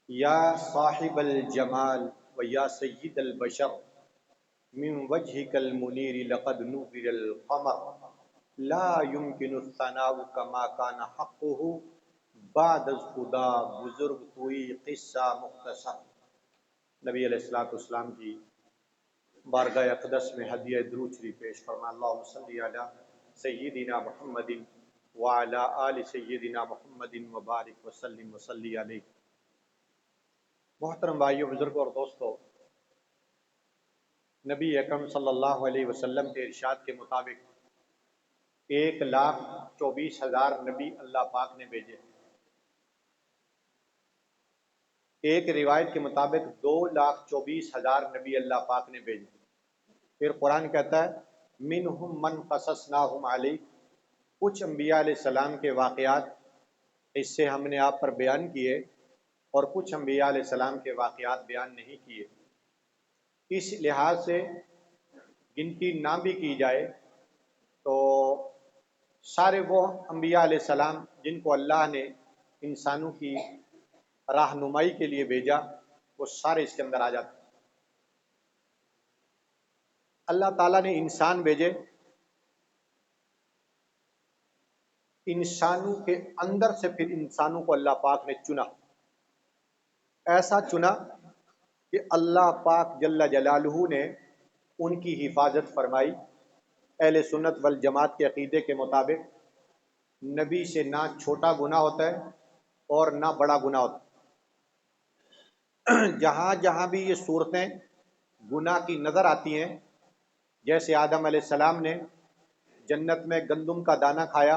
یا صاحب الجمال و یا سید البشر من وجهك المنیر لقد نور القمر لا يمكن الثناء كما كان حقه بعد از خدا بزرگ توئی قصہ مختصر۔ نبی علیہ السلام کی بارگاہ اقدس میں ہدیہ درود شریف پیش فرما۔ اللہم صلی علی سیدنا محمد وعلی آل سیدنا محمد وبارک وسلم وصلی علیہ۔ محترم بھائیو، بزرگوں اور دوستو، نبی اکرم صلی اللہ علیہ وسلم کے ارشاد کے مطابق 1,24,000 نبی اللہ پاک نے بھیجے۔ ایک روایت کے مطابق 2,24,000 نبی اللہ پاک نے بھیجے۔ پھر قرآن کہتا ہے منہم من قصصناہم علیک، کچھ انبیاء علیہ السلام کے واقعات اس سے ہم نے آپ پر بیان کیے اور کچھ انبیاء علیہ السلام کے واقعات بیان نہیں کیے۔ اس لحاظ سے گنتی نہ بھی کی جائے تو سارے وہ انبیاء علیہ السلام جن کو اللہ نے انسانوں کی رہنمائی کے لیے بھیجا، وہ سارے اس کے اندر آ جاتے ہیں۔ اللہ تعالیٰ نے انسان بھیجے، انسانوں کے اندر سے پھر انسانوں کو اللہ پاک نے چنا، ایسا چنا کہ اللہ پاک جل جلالہ نے ان کی حفاظت فرمائی۔ اہل سنت والجماعت کے عقیدے کے مطابق نبی سے نہ چھوٹا گناہ ہوتا ہے اور نہ بڑا گناہ ہوتا ہے۔ جہاں جہاں بھی یہ صورتیں گناہ کی نظر آتی ہیں، جیسے آدم علیہ السلام نے جنت میں گندم کا دانہ کھایا،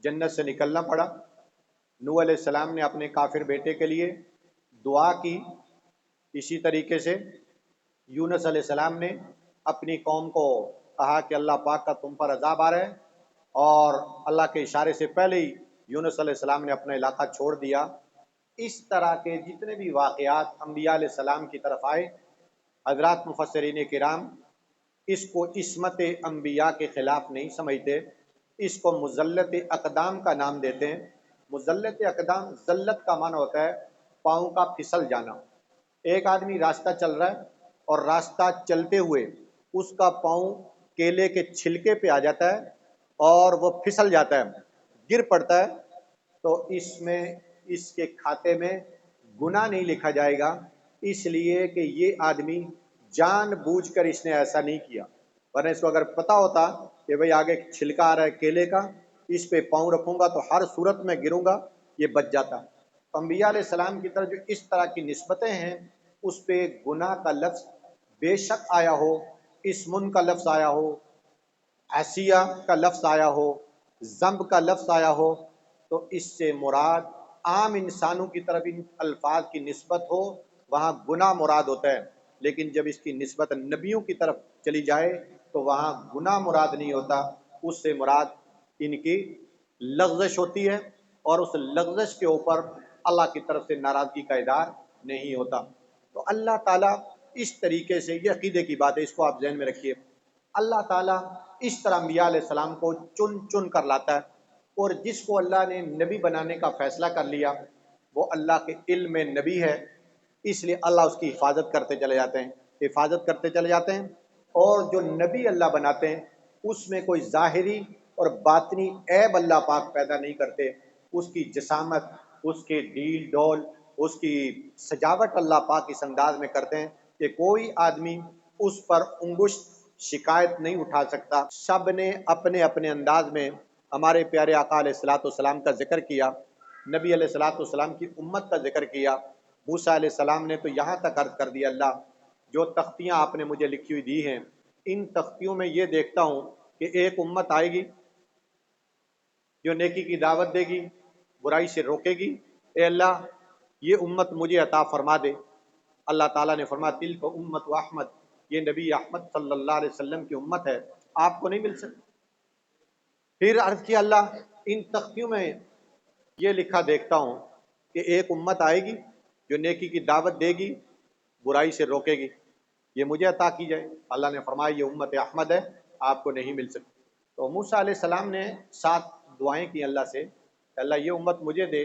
جنت سے نکلنا پڑا۔ نوح علیہ السلام نے اپنے کافر بیٹے کے لیے دعا کی، اسی طریقے سے یونس علیہ السلام نے اپنی قوم کو کہا کہ اللہ پاک کا تم پر عذاب آ رہا ہے، اور اللہ کے اشارے سے پہلے ہی یونس علیہ السلام نے اپنا علاقہ چھوڑ دیا۔ اس طرح کے جتنے بھی واقعات انبیاء علیہ السلام کی طرف آئے، حضرات مفسرین کرام اس کو عصمت انبیاء کے خلاف نہیں سمجھتے، اس کو مزلت اقدام کا نام دیتے ہیں۔ مزلت اقدام، ذلت کا معنی ہوتا ہے پاؤں کا پھسل جانا۔ ایک آدمی راستہ چل رہا ہے اور راستہ چلتے ہوئے اس کا پاؤں کیلے کے چھلکے پہ آ جاتا ہے اور وہ پھسل جاتا ہے، گر پڑتا ہے، تو اس میں اس کے کھاتے میں گناہ نہیں لکھا جائے گا، اس لیے کہ یہ آدمی جان بوجھ کر اس نے ایسا نہیں کیا، ورنہ اس کو اگر پتہ ہوتا کہ بھئی آگے چھلکا آ رہا ہے کیلے کا، اس پہ پاؤں رکھوں گا تو ہر صورت میں گروں گا، یہ بچ جاتا۔ انبیاء علیہ السلام کی طرف جو اس طرح کی نسبتیں ہیں، اس پہ گناہ کا لفظ بے شک آیا ہو، اسمن کا لفظ آیا ہو، عصیہ کا لفظ آیا ہو، ذنب کا لفظ آیا ہو، تو اس سے مراد عام انسانوں کی طرف ان الفاظ کی نسبت ہو، وہاں گناہ مراد ہوتا ہے۔ لیکن جب اس کی نسبت نبیوں کی طرف چلی جائے تو وہاں گناہ مراد نہیں ہوتا، اس سے مراد ان کی لغزش ہوتی ہے، اور اس لغزش کے اوپر اللہ کی طرف سے ناراضگی کا اظہار نہیں ہوتا۔ تو اللہ تعالیٰ اس طریقے سے، یہ عقیدے کی بات ہے، اس کو آپ ذہن میں رکھیے، اللہ تعالیٰ اس طرح انبیاء علیہ السلام کو چن چن کر لاتا ہے، اور جس کو اللہ نے نبی بنانے کا فیصلہ کر لیا وہ اللہ کے علم میں نبی ہے، اس لیے اللہ اس کی حفاظت کرتے چلے جاتے ہیں، حفاظت کرتے چلے جاتے ہیں۔ اور جو نبی اللہ بناتے ہیں اس میں کوئی ظاہری اور باطنی عیب اللہ پاک پیدا نہیں کرتے، اس کی جسامت، اس کے ڈھیل ڈول، اس کی سجاوٹ اللہ پاک اس انداز میں کرتے ہیں کہ کوئی آدمی اس پر انگشت شکایت نہیں اٹھا سکتا۔ سب نے اپنے اپنے انداز میں ہمارے پیارے آقا علیہ الصلوۃ والسلام کا ذکر کیا، نبی علیہ الصلوۃ والسلام کی امت کا ذکر کیا۔ موسیٰ علیہ السلام نے تو یہاں تک عرض کر دیا، اللہ جو تختیاں آپ نے مجھے لکھی ہوئی دی ہیں، ان تختیوں میں یہ دیکھتا ہوں کہ ایک امت آئے گی جو نیکی کی دعوت دے گی، برائی سے روکے گی، اے اللہ یہ امت مجھے عطا فرما دے۔ اللہ تعالیٰ نے فرمایا تلک امت احمد، یہ نبی احمد صلی اللہ علیہ وسلم کی امت ہے، آپ کو نہیں مل سکتی۔ پھر عرض کیا اللہ ان تختیوں میں یہ لکھا دیکھتا ہوں کہ ایک امت آئے گی جو نیکی کی دعوت دے گی، برائی سے روکے گی، یہ مجھے عطا کی جائے۔ اللہ نے فرمایا یہ امت احمد ہے، آپ کو نہیں مل سکتی۔ تو موسیٰ علیہ السلام نے 7 دعائیں کی اللہ سے کہ اللہ یہ امت مجھے دے،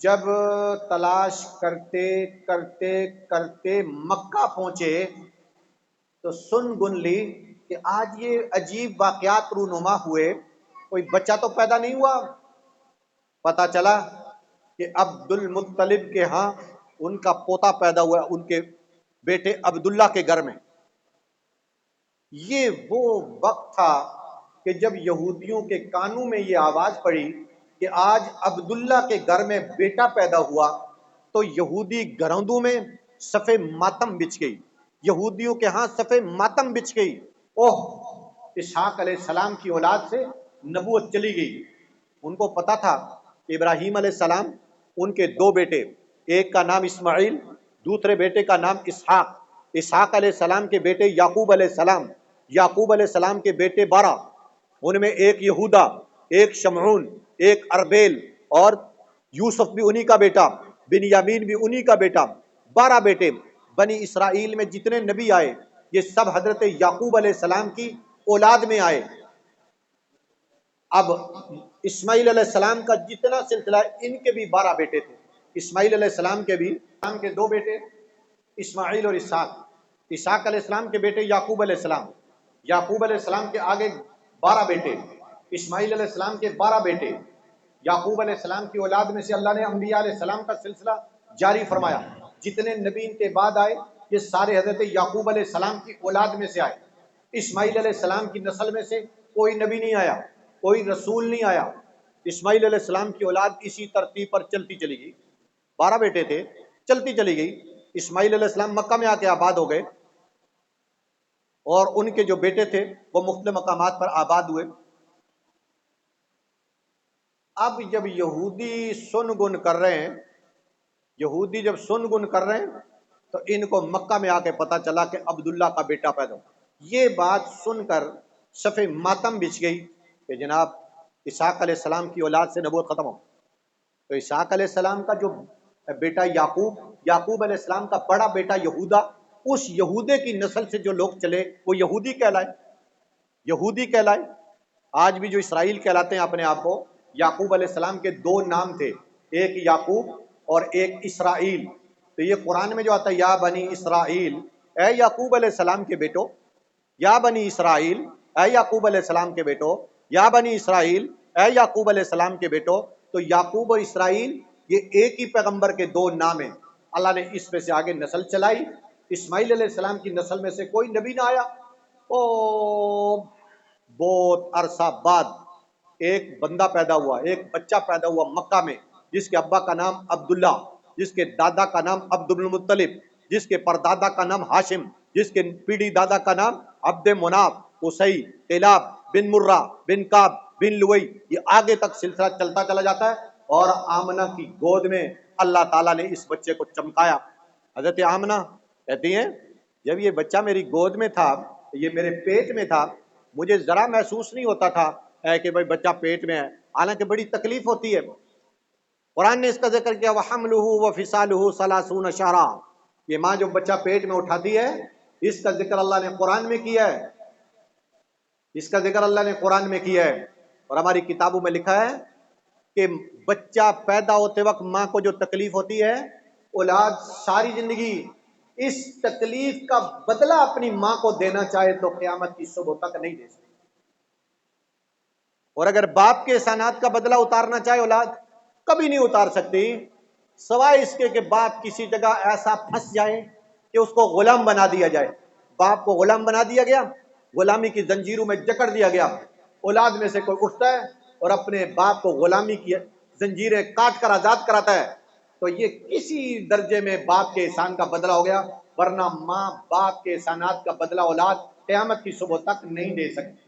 جب تلاش کرتے کرتے کرتے مکہ پہنچے تو سن گن لی کہ آج یہ عجیب واقعات رونما ہوئے، کوئی بچہ تو پیدا نہیں ہوا۔ پتا چلا کہ عبد المطلب کے ہاں ان کا پوتا پیدا ہوا، ان کے بیٹے عبداللہ کے گھر میں۔ یہ وہ وقت تھا کہ جب یہودیوں کے کانوں میں یہ آواز پڑی کہ آج عبداللہ کے گھر میں بیٹا پیدا ہوا، تو یہودی گھروں میں صفے ماتم بچھ گئی، یہودیوں کے ہاں صفے ماتم بچھ گئی۔ اوہ، اسحاق علیہ السلام کی اولاد سے نبوت چلی گئی۔ ان کو پتا تھا کہ ابراہیم علیہ السلام، ان کے دو بیٹے، ایک کا نام اسماعیل، دوسرے بیٹے کا نام اسحاق، اسحاق علیہ السلام کے بیٹے یعقوب علیہ السلام، یعقوب علیہ السلام کے بیٹے 12، ان میں ایک یہودا، ایک شمعون، ایک اربیل، اور یوسف بھی انہی کا بیٹا، بنیامین بھی انہی کا بیٹا، 12 بیٹے۔ بنی اسرائیل میں جتنے نبی آئے یہ سب حضرت یعقوب علیہ السلام کی اولاد میں آئے۔ اب اسماعیل علیہ السلام کا جتنا سلسلہ ہے ان کے بھی 12 بیٹے تھے۔ اسماعیل علیہ السلام کے بھی کے دو بیٹے اسماعیل اور اسحاق، اسحاق علیہ السلام کے بیٹے یعقوب علیہ السلام، یعقوب علیہ السلام کے آگے 12 بیٹے، اسماعیل علیہ السلام کے 12 بیٹے، یعقوب علیہ السلام کی اولاد میں سے اللہ نے انبیاء علیہ السلام کا سلسلہ جاری فرمایا۔ جتنے نبی ان کے بعد آئے یہ سارے حضرت یعقوب علیہ السلام کی اولاد میں سے آئے۔ اسماعیل علیہ السلام کی نسل میں سے کوئی نبی نہیں آیا، کوئی رسول نہیں آیا۔ اسماعیل علیہ السلام کی اولاد اسی ترتیب پر چلتی چلی گئی، 12 بیٹے تھے، چلتی چلی گئی۔ اسماعیل علیہ السلام مکہ میں آ کے آباد ہو گئے، اور ان کے جو بیٹے تھے وہ مختلف مقامات پر آباد ہوئے۔ اب جب یہودی سن گن کر رہے ہیں، یہودی جب سن گن کر رہے ہیں تو ان کو مکہ میں آ کے پتا چلا کہ عبداللہ کا بیٹا پیدا ہوا۔ یہ بات سن کر صفے ماتم بچھ گئی کہ جناب اسحاق علیہ السلام کی اولاد سے نبوت ختم ہو۔ تو اسحاق علیہ السلام کا جو بیٹا یعقوب، یعقوب علیہ السلام کا بڑا بیٹا یہودا، اس یہودے کی نسل سے جو لوگ چلے وہ یہودی کہلائے، یہودی کہلائے۔ آج بھی جو اسرائیل کہلاتے ہیں اپنے آپ کو، یعقوب علیہ السلام کے 2 نام تھے، ایک یعقوب اور ایک اسرائیل۔ تو یہ قرآن میں جو آتا ہے یا بنی اسرائیل، اے یعقوب علیہ السلام کے بیٹو، یا بنی اسرائیل، اے یعقوب علیہ السلام کے بیٹو، یا بنی اسرائیل، اے یعقوب علیہ السلام کے بیٹو۔ تو یعقوب اور اسرائیل یہ ایک ہی پیغمبر کے 2 نام ہیں۔ اللہ نے اس میں سے آگے نسل چلائی، اسماعیل علیہ السلام کی نسل میں سے کوئی نبی نہ آیا۔ بہت عرصہ بعد ایک بندہ پیدا ہوا، ایک بچہ پیدا ہوا مکہ میں، جس کے ابا کا نام عبداللہ، جس کے دادا کا نام عبد المطلب، جس کے پردادا کا نام ہاشم، جس کے پیڑھی دادا کا نام عبد مناف، قصی، کلاب بن مرہ بن کعب بن لوئی، یہ آگے تک سلسلہ چلتا چلا جاتا ہے۔ اور آمنہ کی گود میں اللہ تعالیٰ نے اس بچے کو چمکایا۔ حضرت آمنہ کہتی ہیں جب یہ بچہ میری گود میں تھا، یہ میرے پیٹ میں تھا، مجھے ذرا محسوس نہیں ہوتا تھا کہ بھائی بچہ پیٹ میں ہے، حالانکہ بڑی تکلیف ہوتی ہے۔ قرآن نے اس کا ذکر کیا وَحَمْلُهُ وَفِصَالُهُ 30 شهرًا، یہ ماں جو بچہ پیٹ میں اٹھاتی ہے، اس کا ذکر اللہ نے قرآن میں کیا ہے، اس کا ذکر اللہ نے قرآن میں کیا ہے۔ اور ہماری کتابوں میں لکھا ہے کہ بچہ پیدا ہوتے وقت ماں کو جو تکلیف ہوتی ہے، اولاد ساری زندگی اس تکلیف کا بدلہ اپنی ماں کو دینا چاہے تو قیامت کی صبح تک نہیں دے سکتی۔ اور اگر باپ کے احسانات کا بدلہ اتارنا چاہے اولاد، کبھی نہیں اتار سکتی، سوائے اس کے کہ باپ کسی جگہ ایسا پھنس جائے کہ اس کو غلام بنا دیا جائے۔ باپ کو غلام بنا دیا گیا، غلامی کی زنجیروں میں جکڑ دیا گیا، اولاد میں سے کوئی اٹھتا ہے اور اپنے باپ کو غلامی کی زنجیریں کاٹ کر آزاد کراتا ہے، تو یہ کسی درجے میں باپ کے احسان کا بدلہ ہو گیا، ورنہ ماں باپ کے احسانات کا بدلہ اولاد قیامت کی صبح تک نہیں دے سکتی۔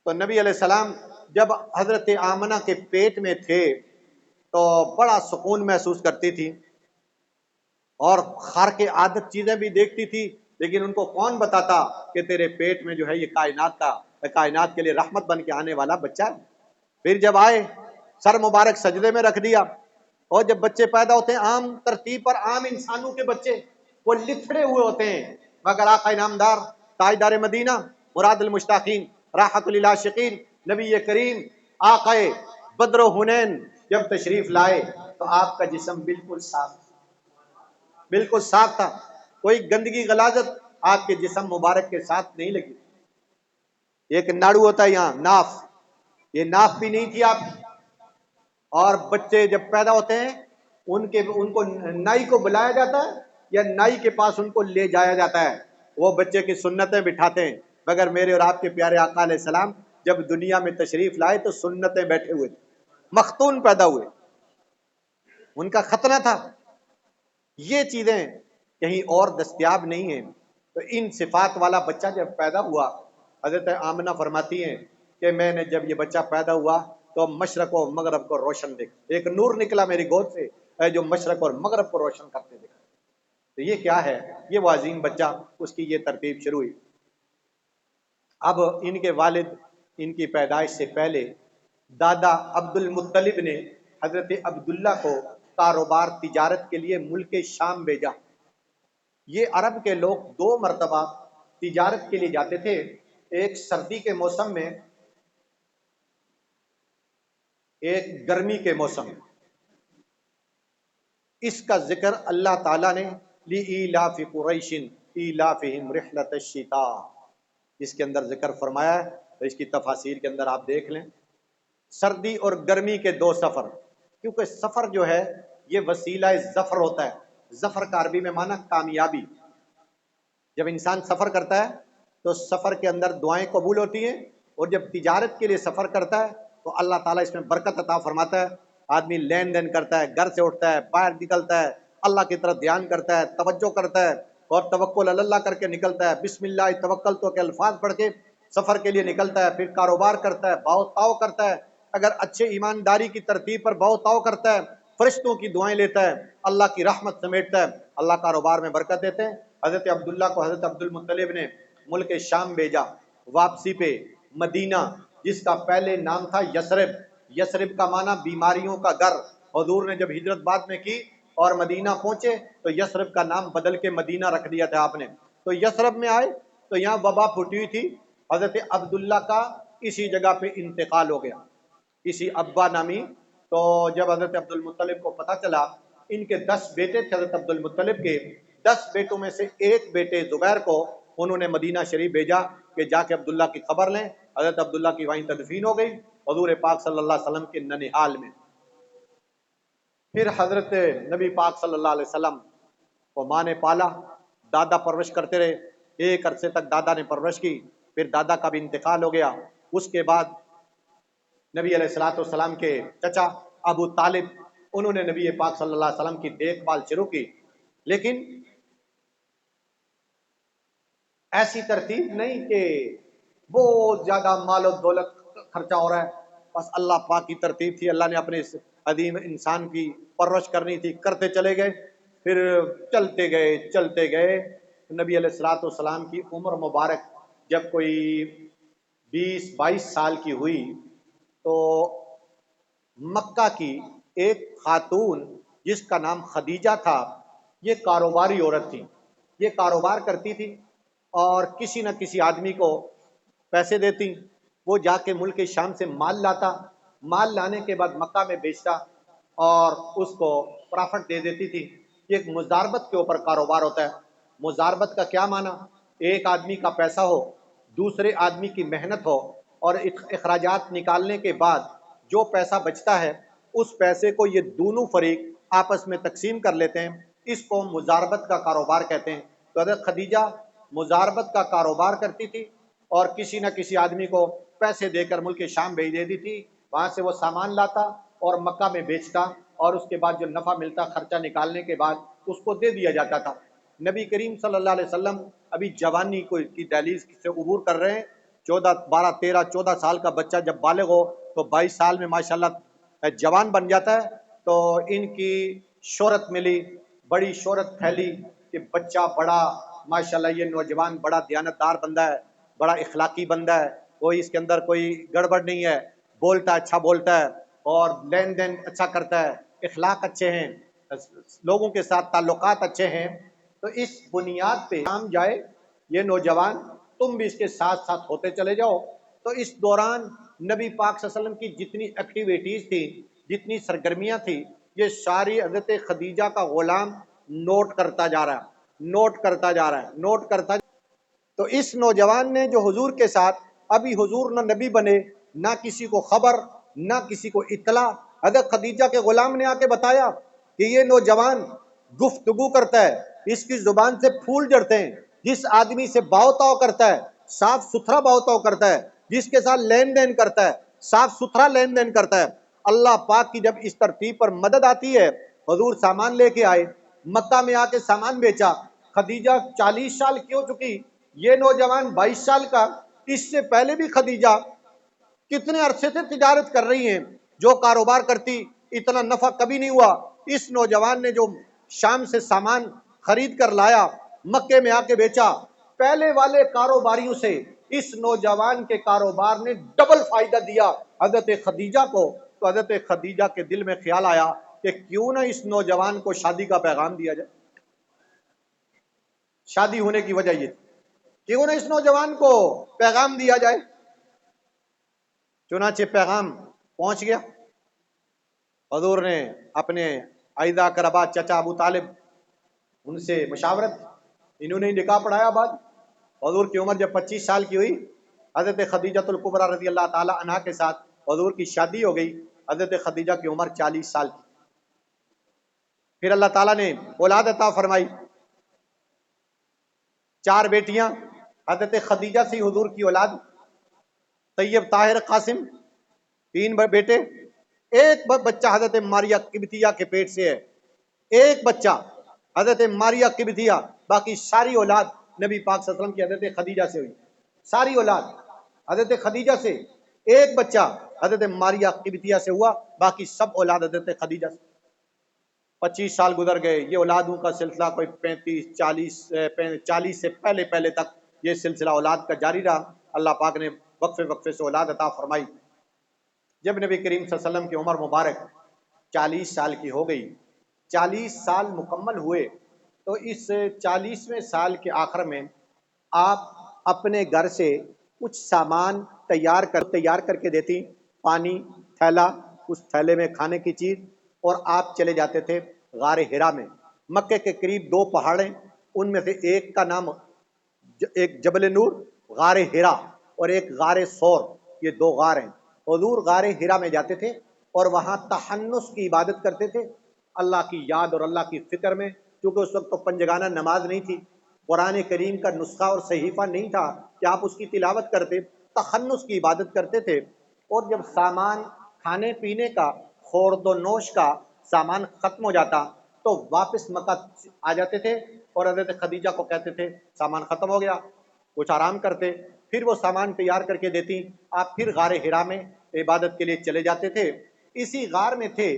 تو نبی علیہ السلام جب حضرت آمنہ کے پیٹ میں تھے تو بڑا سکون محسوس کرتی تھی، اور خار کے عادت چیزیں بھی دیکھتی تھی، لیکن ان کو کون بتاتا کہ تیرے پیٹ میں جو ہے یہ کائنات کے لیے رحمت بن کے آنے والا بچہ ہے۔ پھر جب آئے سر مبارک سجدے میں رکھ دیا، اور جب بچے پیدا ہوتے ہیں عام ترتیب پر عام انسانوں کے بچے وہ لتھڑے ہوئے ہوتے ہیں، مگر آقا انعامدار تاجدار مدینہ مراد المشتاقین راحت للعاشقین نبی کریم آقا بدر و حنین جب تشریف لائے تو آپ کا جسم بالکل صاف تھا، کوئی گندگی غلاظت آپ کے جسم مبارک کے ساتھ نہیں لگی۔ ایک ناڑو ہوتا ہے یہاں، ناف، یہ ناف بھی نہیں تھی آپ کی۔ اور بچے جب پیدا ہوتے ہیں ان کو نائی کو بلایا جاتا ہے یا نائی کے پاس ان کو لے جایا جاتا ہے؟ وہ بچے کی سنتیں بٹھاتے ہیں، مگر میرے اور آپ کے پیارے آقا علیہ السلام جب دنیا میں تشریف لائے تو سنتیں بیٹھے ہوئے تھے، مختون پیدا ہوئے، ان کا ختنہ تھا۔ یہ چیزیں کہیں اور دستیاب نہیں ہیں۔ تو ان صفات والا بچہ جب پیدا ہوا، حضرت آمنہ فرماتی ہیں کہ میں نے جب یہ بچہ پیدا ہوا تو مشرق و مغرب کو روشن دیکھا، ایک نور نکلا میری گود سے جو مشرق اور مغرب کو روشن کرتے دیکھا۔ تو یہ کیا ہے؟ یہ وہ عظیم بچہ، اس کی یہ ترتیب شروع ہوئی۔ اب ان کے والد ان کی پیدائش سے پہلے دادا عبد المطلب نے حضرت عبداللہ کو کاروبار تجارت کے لیے ملک شام بھیجا۔ یہ عرب کے لوگ 2 مرتبہ تجارت کے لیے جاتے تھے، ایک سردی کے موسم میں، ایک گرمی کے موسم میں۔ اس کا ذکر اللہ تعالیٰ نے لِإِيلَافِ قُرَيْشٍ إِيلَافِهِمْ رِحْلَةَ الشِّتَاءِ اس کے اندر ذکر فرمایا ہے، تو اس کی تفاسیر کے اندر آپ دیکھ لیں۔ سردی اور گرمی کے 2 سفر، کیونکہ سفر جو ہے یہ وسیلہ ظفر ہوتا ہے۔ ظفر کا عربی میں معنی کامیابی۔ جب انسان سفر کرتا ہے تو سفر کے اندر دعائیں قبول ہوتی ہیں، اور جب تجارت کے لیے سفر کرتا ہے تو اللہ تعالیٰ اس میں برکت عطا فرماتا ہے۔ آدمی لین دین کرتا ہے، گھر سے اٹھتا ہے، باہر نکلتا ہے، اللہ کی طرف دھیان کرتا ہے، توجہ کرتا ہے، اور توکل علی اللہ کر کے نکلتا ہے، بسم اللہ توکلت کے الفاظ پڑھ کے سفر کے لیے نکلتا ہے، پھر کاروبار کرتا ہے، بہو تاؤ کرتا ہے، اگر اچھے ایمانداری کی ترتیب پر بہو تاؤ کرتا ہے، فرشتوں کی دعائیں لیتا ہے، اللہ کی رحمت سمیٹتا ہے، اللہ کاروبار میں برکت دیتے ہیں۔ حضرت عبداللہ کو حضرت عبد المطلب نے ملک شام بھیجا۔ واپسی پہ مدینہ، جس کا پہلے نام تھا یثرب، یثرب کا معنی بیماریوں کا گھر، حضور نے جب ہجرت بعد میں کی اور مدینہ پہنچے تو یثرب کا نام بدل کے مدینہ رکھ دیا تھا آپ نے۔ تو یثرب میں آئے تو یہاں وبا پھوٹی ہوئی تھی، حضرت عبداللہ کا اسی جگہ پہ انتقال ہو گیا، اسی ابا نامی۔ تو جب حضرت عبد المطلب کو پتہ چلا، ان کے 10 بیٹے تھے حضرت عبد المطلب کے، 10 بیٹوں میں سے ایک بیٹے زبیر کو انہوں نے مدینہ شریف بھیجا کہ جا کے عبداللہ کی خبر لیں۔ حضرت عبداللہ کی وہیں تدفین ہو گئی حضور پاک صلی اللہ علیہ وسلم کے ننہال میں۔ پھر حضرت نبی پاک صلی اللہ علیہ وسلم کو ماں نے پالا، دادا پرورش کرتے رہے، ایک عرصے تک دادا نے پرورش کی، پھر دادا کا بھی انتقال ہو گیا۔ اس کے بعد نبی علیہ الصلوۃ والسلام کے چچا ابو طالب، انہوں نے نبی پاک صلی اللہ علیہ وسلم کی دیکھ بھال شروع کی، لیکن ایسی ترتیب نہیں کہ بہت زیادہ مال و دولت خرچہ ہو رہا ہے، بس اللہ پاک کی ترتیب تھی، اللہ نے اپنے اس عظیم انسان کی پرورش کرنی تھی، کرتے چلے گئے، پھر چلتے گئے۔ نبی علیہ الصلوۃ والسلام کی عمر مبارک جب کوئی 20-22 سال کی ہوئی تو مکہ کی ایک خاتون جس کا نام خدیجہ تھا، یہ کاروباری عورت تھی، یہ کاروبار کرتی تھی اور کسی نہ کسی آدمی کو پیسے دیتی، وہ جا کے ملک شام سے مال لاتا، مال لانے کے بعد مکہ میں بیچتا اور اس کو پرافٹ دے دیتی تھی۔ یہ ایک مزاربت کے اوپر کاروبار ہوتا ہے۔ مزاربت کا کیا معنی؟ ایک آدمی کا پیسہ ہو، دوسرے آدمی کی محنت ہو، اور اخراجات نکالنے کے بعد جو پیسہ بچتا ہے اس پیسے کو یہ دونوں فریق آپس میں تقسیم کر لیتے ہیں، اس کو مزاربت کا کاروبار کہتے ہیں۔ تو حضرت خدیجہ مزاربت کا کاروبار کرتی تھی اور کسی نہ کسی آدمی کو پیسے دے کر ملک شام بھیج دیتی تھی، وہاں سے وہ سامان لاتا اور مکہ میں بیچتا، اور اس کے بعد جو نفع ملتا خرچہ نکالنے کے بعد اس کو دے دیا جاتا تھا۔ نبی کریم صلی اللہ علیہ وسلم ابھی جوانی کی دہلیز سے عبور کر رہے ہیں، 14 سال کا بچہ جب بالغ ہو تو 22 سال میں ماشاءاللہ جوان بن جاتا ہے۔ تو ان کی شہرت ملی، بڑی شہرت پھیلی کہ بچہ بڑا ماشاءاللہ یہ نوجوان بڑا دیانتدار بندہ ہے، بڑا اخلاقی بندہ ہے، کوئی اس کے اندر کوئی گڑبڑ نہیں ہے، بولتا اچھا بولتا ہے اور لین دین اچھا کرتا ہے، اخلاق اچھے ہیں، لوگوں کے ساتھ تعلقات اچھے ہیں۔ تو اس بنیاد پہ کام جائے یہ نوجوان، تم بھی اس کے ساتھ ساتھ ہوتے چلے جاؤ۔ تو اس دوران نبی پاک صلی اللہ علیہ وسلم کی جتنی ایکٹیویٹیز تھی جتنی سرگرمیاں تھی، یہ ساری حضرت خدیجہ کا غلام نوٹ کرتا جا رہا ہے، نوٹ کرتا جا رہا ہے، نوٹ کرتا۔ تو اس نوجوان نے جو حضور کے ساتھ، ابھی حضور نہ نبی بنے، نہ کسی کو خبر، نہ کسی کو اطلاع، حضرت خدیجہ کے غلام نے آ کے بتایا کہ یہ نوجوان گفتگو کرتا ہے، اس کی زبان سے پھول جڑتے ہیں، جس آدمی سے باؤ تاؤ کرتا ہے صاف ستھرا باؤ تاؤ کرتا ہے، جس کے ساتھ لین دین کرتا ہے صاف ستھرا لین دین کرتا ہے۔ اللہ پاک کی جب اس ترتیب پر مدد آتی ہے، حضور سامان لے کے آئے، مکہ میں آ کے سامان بیچا۔ خدیجہ 40 سال کی ہو چکی، یہ نوجوان 22 سال کا۔ اس سے پہلے بھی خدیجہ کتنے عرصے سے تجارت کر رہی ہیں، جو کاروبار کرتی اتنا نفع کبھی نہیں ہوا۔ اس نوجوان نے جو شام سے سامان خرید کر لایا، مکے میں آ کے بیچا، پہلے والے کاروباریوں سے اس نوجوان کے کاروبار نے ڈبل فائدہ دیا حضرت خدیجہ کو۔ تو حضرت خدیجہ کے دل میں خیال آیا کہ کیوں نہ اس نوجوان کو شادی کا پیغام دیا جائے۔ شادی ہونے کی وجہ یہ تھی، کیوں نہ اس نوجوان کو پیغام دیا جائے۔ چنانچہ پیغام پہنچ گیا۔ حضور نے اپنے عائدہ کربا چچا ابو طالب، ان سے مشاورت، انہوں نے نکاح پڑھایا۔ بعد حضور کی عمر جب 25 سال کی ہوئی، حضرت خدیجہ الکبریٰ رضی اللہ تعالی عنہا کے ساتھ حضور کی شادی ہو گئی۔ حضرت خدیجہ کی عمر 40 سال کی۔ پھر اللہ تعالیٰ نے اولاد عطا فرمائی، 4 بیٹیاں حضرت خدیجہ سے حضور کی اولاد، طیب، طاہر، قاسم، 3 بیٹے، ایک بچہ حضرت ماریہ قبطیہ کے پیٹ سے ہے، ایک بچہ حضرت ماریہ قبطیہ، باقی ساری اولاد نبی پاک صلی اللہ علیہ وسلم کی حضرت خدیجہ سے ہوئی، ساری اولاد حضرت خدیجہ سے۔ ایک بچہ حضرت ماریہ قبطیہ سے ہوا، باقی سب اولاد حضرت خدیجہ سے۔ 25 سال گزر گئے، یہ اولادوں کا سلسلہ کوئی 40 سے پہلے تک یہ سلسلہ اولاد کا جاری رہا۔ اللہ پاک نے وقفے وقفے سے اولاد عطا فرمائی۔ جب نبی کریم صلی اللہ علیہ وسلم کی عمر مبارک 40 سال کی ہو گئی، 40 سال مکمل ہوئے، تو اس 40ویں سال کے آخر میں آپ اپنے گھر سے کچھ سامان تیار کر کے دیتی، پانی، تھیلا، اس تھیلے میں کھانے کی چیز، اور آپ چلے جاتے تھے غار ہرا میں۔ مکے کے قریب 2 پہاڑیں، ان میں سے ایک کا نام، ایک جبل نور غار ہرا اور ایک غار سور، یہ 2 غار ہیں۔ حضور غار ہرا میں جاتے تھے اور وہاں تحنس کی عبادت کرتے تھے، اللہ کی یاد اور اللہ کی فکر میں، کیونکہ اس وقت تو پنجگانہ نماز نہیں تھی، قرآن کریم کا نسخہ اور صحیفہ نہیں تھا کہ آپ اس کی تلاوت کرتے، تحنس کی عبادت کرتے تھے۔ اور جب سامان کھانے پینے کا، خورد و نوش کا سامان ختم ہو جاتا تو واپس مکہ آ جاتے تھے اور حضرت خدیجہ کو کہتے تھے سامان ختم ہو گیا، کچھ آرام کرتے، پھر وہ سامان تیار کر کے دیتی، آپ پھر غار ہرا میں عبادت کے لیے چلے جاتے تھے۔ اسی غار میں تھے،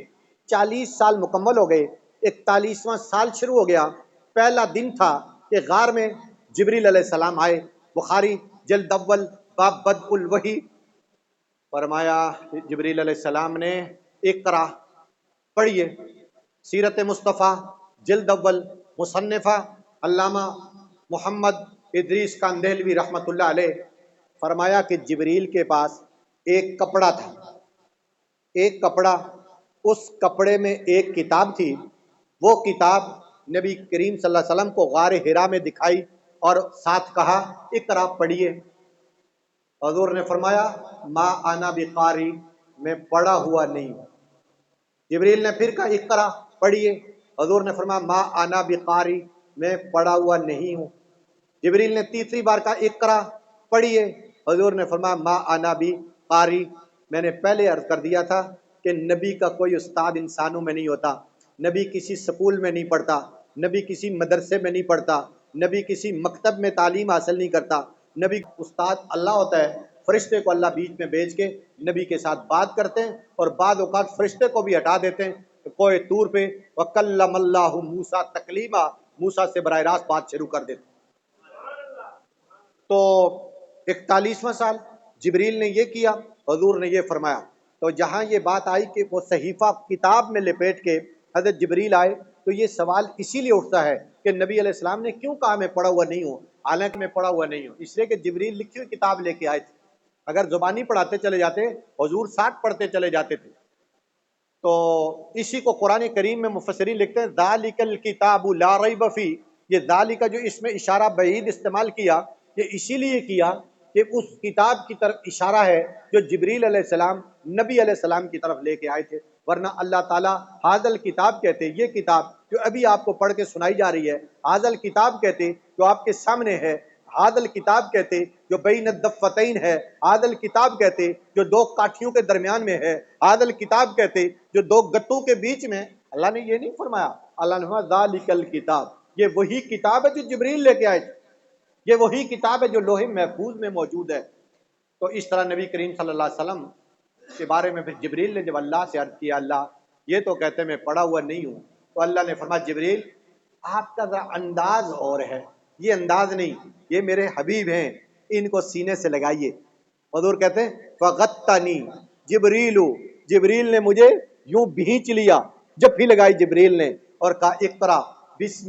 40 سال مکمل ہو گئے، 41واں سال شروع ہو گیا۔ پہلا دن تھا کہ غار میں جبریل علیہ السلام آئے۔ بخاری جلد اول باب بدء الوحی، فرمایا جبریل علیہ السلام نے اقرا پڑھیے۔ سیرت مصطفیٰ جلد اول، مصنفہ علامہ محمد ادریس کاندہلوی رحمۃ اللہ علیہ، فرمایا کہ جبریل کے پاس ایک کپڑا تھا، ایک کپڑا، اس کپڑے میں ایک کتاب تھی۔ وہ کتاب نبی کریم صلی اللہ علیہ وسلم کو غار ہرا میں دکھائی اور ساتھ کہا اقرا پڑھیے۔ حضور نے فرمایا ما انا بقاری، میں پڑھا ہوا نہیں ہوں۔ جبریل نے پھر کہا اقرا پڑھیے۔ حضور نے فرمایا ما انا بقاری، میں پڑھا ہوا نہیں ہوں۔ جبریل نے تیسری بار کہا اقرا پڑھیے۔ حضور نے فرمایا ما انا بقاری، میں نے پہلے عرض کر دیا تھا کہ نبی کا کوئی استاد انسانوں میں نہیں ہوتا، نبی کسی سکول میں نہیں پڑھتا، نبی کسی مدرسے میں نہیں پڑھتا، نبی کسی مکتب میں تعلیم حاصل نہیں کرتا، نبی استاد اللہ ہوتا ہے۔ فرشتے کو اللہ بیچ میں بھیج کے نبی کے ساتھ بات کرتے ہیں اور بعض اوقات فرشتے کو بھی ہٹا دیتے ہیں کوہ طور پہ، وَكَلَّمَ اللَّهُ مُوسَىٰ تَكْلِيمًا، موسیٰ سے براہ راست بات شروع کر دیتے۔ تو 41واں سال جبریل نے یہ کیا، حضور نے یہ فرمایا۔ تو جہاں یہ بات آئی کہ وہ صحیفہ کتاب میں لپیٹ کے حضرت جبریل آئے، تو یہ سوال اسی لیے اٹھتا ہے کہ نبی علیہ السلام نے کیوں کہا میں پڑھا ہوا نہیں ہوں، حالانکہ میں پڑھا ہوا نہیں ہوں؟ اس لیے کہ جبریل لکھی ہوئی کتاب لے کے آئے تھے۔ اگر زبانی پڑھاتے چلے جاتے، حضور 60 پڑھتے چلے جاتے تھے، تو اسی کو قرآن کریم میں مفسرین لکھتے ہیں ذالک الکتاب لا ریب فی، یہ ذالک جو اس میں اشارہ بعید استعمال کیا، یہ اسی لیے کیا کہ اس کتاب کی طرف اشارہ ہے جو جبریل علیہ السلام نبی علیہ السلام کی طرف لے کے آئے تھے، ورنہ اللہ تعالیٰ حاذل کتاب کہتے، یہ کتاب جو ابھی آپ کو پڑھ کے سنائی جا رہی ہے، حاذل کتاب کہتے جو آپ کے سامنے ہے، حاذل کتاب کہتے جو بین الدفتین ہے، حاذل کتاب کہتے جو دو کاٹھیوں کے درمیان میں ہے، حاذل کتاب کہتے جو دو گتوں کے بیچ میں۔ اللہ نے یہ نہیں فرمایا، اللہ نے فرمایا ذالک الکتاب، یہ وہی کتاب ہے جو جبریل لے کے آئے تھے، یہ وہی کتاب ہے جو لوح محفوظ میں موجود ہے۔ تو اس طرح نبی کریم صلی اللہ علیہ وسلم کے بارے میں پھر جبریل نے جب اللہ سے عرض کیا، اللہ یہ تو کہتے میں پڑھا ہوا نہیں ہوں، تو اللہ نے فرمایا جبریل آپ کا ذرا انداز اور ہے، یہ انداز نہیں، یہ میرے حبیب ہیں، ان کو سینے سے لگائیے۔ حضور کہتے ہیں فغتنی جبریل، جبریل نے مجھے یوں بھینچ لیا، جب بھی لگائی جبریل نے اور کہا اقرا بسم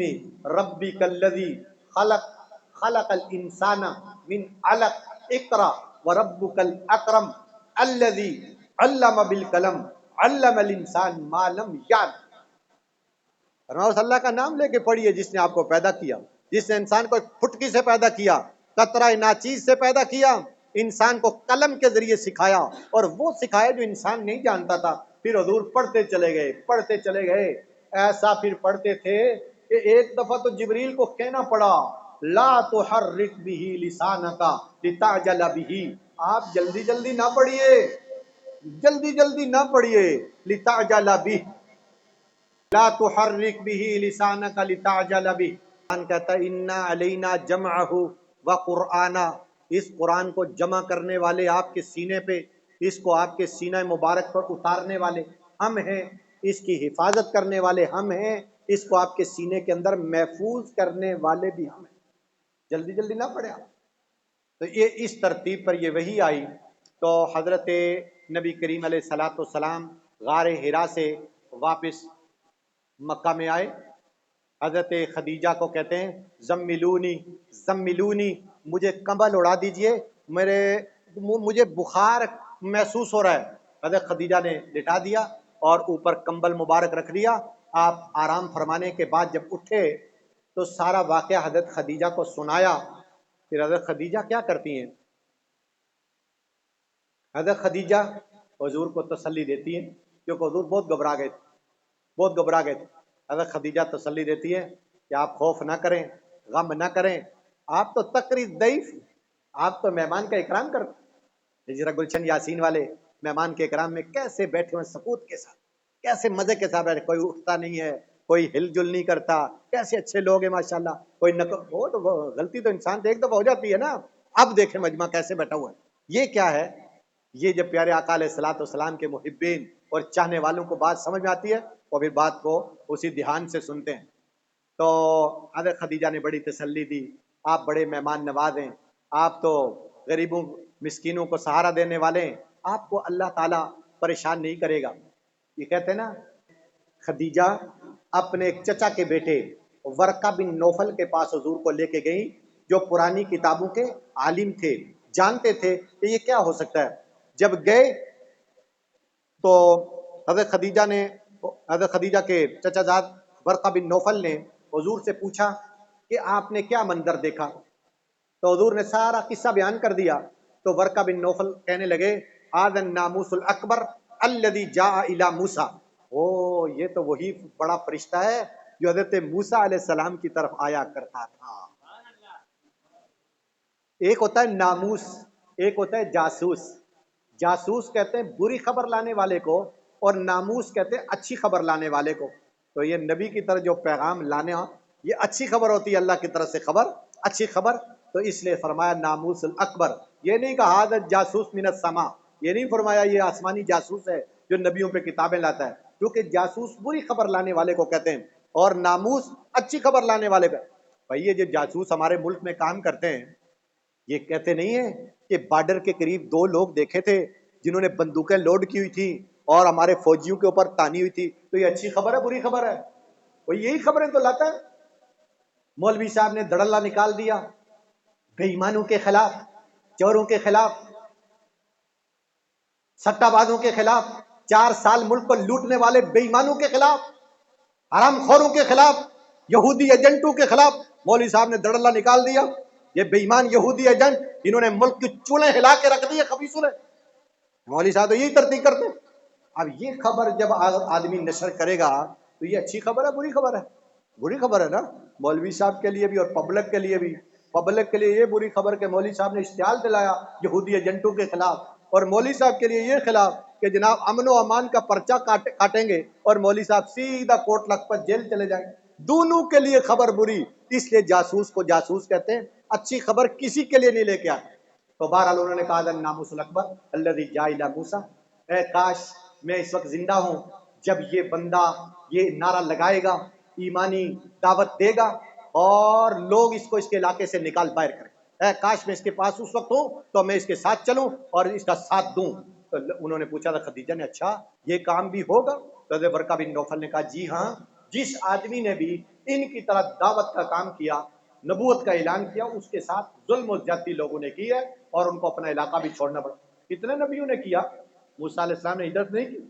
ربک الذی خلق، خلق الانسان من علق، اقرا وربک الاکرم الذی علم بالقلم علم الانسان ما لم یعلم۔ اس اللہ کا نام لے کے پڑھیے جس نے آپ کو پیدا کیا، جس نے انسان کو ایک پھٹکی سے پیدا کیا، قطرہ ناچیز سے پیدا کیا، انسان کو قلم کے ذریعے سکھایا، اور وہ سکھایا جو انسان نہیں جانتا تھا۔ پھر حضور پڑھتے چلے گئے، پڑھتے چلے گئے، ایسا پھر پڑھتے تھے کہ ایک دفعہ تو جبریل کو کہنا پڑا لا تحرک بہ لسانک لتعجل بہ، آپ جلدی جلدی نہ پڑھیے، جلدی جلدی نہ پڑھیے، لتعجل بہ، لا تحرک بہ لسانک لتعجل بہ۔ قرآن کہتا ہے انا علینا جمعہ وقرآنا، اس قرآن کو جمع کرنے والے آپ کے سینے پہ، اس کو آپ کے سینہ مبارک پر اتارنے والے ہم ہیں، اس کی حفاظت کرنے والے ہم ہیں، اس کو آپ کے سینے کے اندر محفوظ کرنے والے بھی ہم ہیں۔ جلدی جلدی نہ پڑھے آپ۔ تو یہ اس ترتیب پر یہ وحی آئی۔ تو حضرت نبی کریم علیہ الصلوۃ والسلام غار حرا سے واپس مکہ میں آئے، حضرت خدیجہ کو کہتے ہیں زملونی زملونی، مجھے کمبل اڑا دیجئے، مجھے بخار محسوس ہو رہا ہے۔ حضرت خدیجہ نے لٹا دیا اور اوپر کمبل مبارک رکھ دیا۔ آپ آرام فرمانے کے بعد جب اٹھے تو سارا واقعہ حضرت خدیجہ کو سنایا۔ پھر حضرت خدیجہ کیا کرتی ہیں؟ حضرت خدیجہ حضور کو تسلی دیتی ہیں، کیونکہ حضور بہت گھبرا گئے تھے، بہت گھبرا گئے تھے۔ حضرت خدیجہ تسلی دیتی ہے کہ آپ خوف نہ کریں، غم نہ کریں، آپ تو تقریر ضعیف، آپ تو مہمان کا اکرام کرتے، ہجرہ گلشن یاسین والے مہمان کے اکرام میں کیسے بیٹھے ہوئے سکوت کے ساتھ، کیسے مزے کے ساتھ بیٹھے، کوئی اٹھتا نہیں ہے، کوئی ہل جل نہیں کرتا، کیسے اچھے لوگ ہیں ماشاءاللہ، کوئی وہ تو غلطی تو انسان سے ایک دفعہ ہو جاتی ہے نا۔ اب دیکھیں مجمع کیسے بیٹھا ہوا ہے، یہ کیا ہے؟ یہ جب پیارے آقا علیہ الصلوۃ والسلام کے محبین اور چاہنے والوں کو بات سمجھ میں آتی ہے اور پھر بات کو اسی دھیان سے سنتے ہیں۔ تو حضرت خدیجہ نے بڑی تسلی دی، آپ بڑے مہمان نواز ہیں، آپ تو غریبوں مسکینوں کو سہارا دینے والے ہیں، آپ کو اللہ تعالیٰ پریشان نہیں کرے گا۔ یہ کہتے ہیں نا، خدیجہ اپنے ایک چچا کے بیٹے ورقہ بن نوفل کے پاس حضور کو لے کے گئیں، جو پرانی کتابوں کے عالم تھے، جانتے تھے کہ یہ کیا ہو سکتا ہے۔ جب گئے تو حضرت خدیجہ کے چچا زاد ورقہ بن نوفل نے حضور سے پوچھا کہ آپ نے کیا منظر دیکھا؟ تو حضور نے سارا قصہ بیان کر دیا۔ تو ورقہ بن نوفل کہنے لگے ھذا الناموس الاکبر الذی جاء الی موسیٰ، یہ تو وہی بڑا فرشتہ ہے جو حضرت موسیٰ علیہ السلام کی طرف آیا کرتا تھا۔ ایک ہوتا ہے ناموس، ایک ہوتا ہے جاسوس۔ جاسوس کہتے ہیں بری خبر لانے والے کو، اور ناموس کہتے ہیں اچھی خبر لانے والے کو۔ تو یہ نبی کی طرف جو پیغام لانے، یہ اچھی خبر ہوتی ہے، اللہ کی طرف سے خبر، اچھی خبر۔ تو اس لیے فرمایا ناموس الاکبر، یہ نہیں کہا ھذا جاسوس من السماء، یہ نہیں فرمایا یہ آسمانی جاسوس ہے جو نبیوں پہ کتابیں لاتا ہے، کیونکہ جاسوس بری خبر لانے والے کو کہتے ہیں اور ناموس اچھی خبر لانے والے پہ۔ بھائی یہ جو جاسوس ہمارے ملک میں کام کرتے ہیں، یہ کہتے نہیں ہیں کہ بارڈر کے قریب 2 لوگ دیکھے تھے جنہوں نے بندوقیں لوڈ کی ہوئی تھی اور ہمارے فوجیوں کے اوپر تانی ہوئی تھی، تو یہ اچھی خبر ہے بری خبر ہے؟ وہ یہی خبریں تو لاتا ہے۔ مولوی صاحب نے دڑلہ نکال دیا بے ایمانوں کے خلاف، چوروں کے خلاف، سٹہ بازوں کے خلاف، 4 سال ملک کو لوٹنے والے بے ایمانوں کے خلاف، حرام خوروں کے خلاف، یہودی ایجنٹوں کے خلاف مولوی صاحب نے دڑلہ نکال دیا. یہ بے ایمان یہودی ایجنٹ انہوں نے ملک کی چولیں ہلا کے رکھ دی ہے خبیثوں نے. مولوی صاحب تو یہی ترتیب کرتے. اب یہ خبر جب آدمی نشر کرے گا تو یہ اچھی خبر ہے بری خبر ہے؟ بری خبر ہے نا، مولوی صاحب کے لیے بھی اور پبلک کے لیے بھی. پبلک کے لیے یہ بری خبر کہ مولوی صاحب نے اشتعال دلایا یہودی ایجنٹوں کے خلاف، اور مولوی صاحب کے لیے یہ خلاف کہ جناب امن و امان کا پرچہ کاٹیں گے اور مولوی صاحب سیدھا کوٹ لکھپت جیل چلے جائیں. دونوں کے لیے خبر بری. اس لیے جاسوس کو جاسوس کہتے ہیں، اچھی خبر کسی کے لیے نہیں لے کے آتے. تو بہرحال انہوں نے کہا الناموس الاکبر الذی جاء الی موسیٰ، اے کاش میں اس وقت زندہ ہوں جب یہ بندہ یہ نعرہ لگائے گا، ایمانی دعوت دے گا اور لوگ اس کو اس کے علاقے سے نکال باہر کریں. اے کاش میں اس کے پاس اس وقت ہوں تو میں اس کے ساتھ چلوں اور اس کا ساتھ دوں. تو انہوں نے پوچھا تھا خدیجہ نے، اچھا یہ کام بھی ہوگا؟ تو حضرت ورقہ بن نوفل نے کہا جی ہاں، جس آدمی نے بھی ان کی طرح دعوت کا کام کیا، نبوت کا اعلان کیا، اس کے ساتھ ظلم و زیادتی لوگوں نے کی ہے اور ان کو اپنا علاقہ بھی چھوڑنا پڑا. کتنے نبیوں نے کیا؟ موسیٰ علیہ السلام نے ہجرت نہیں کی،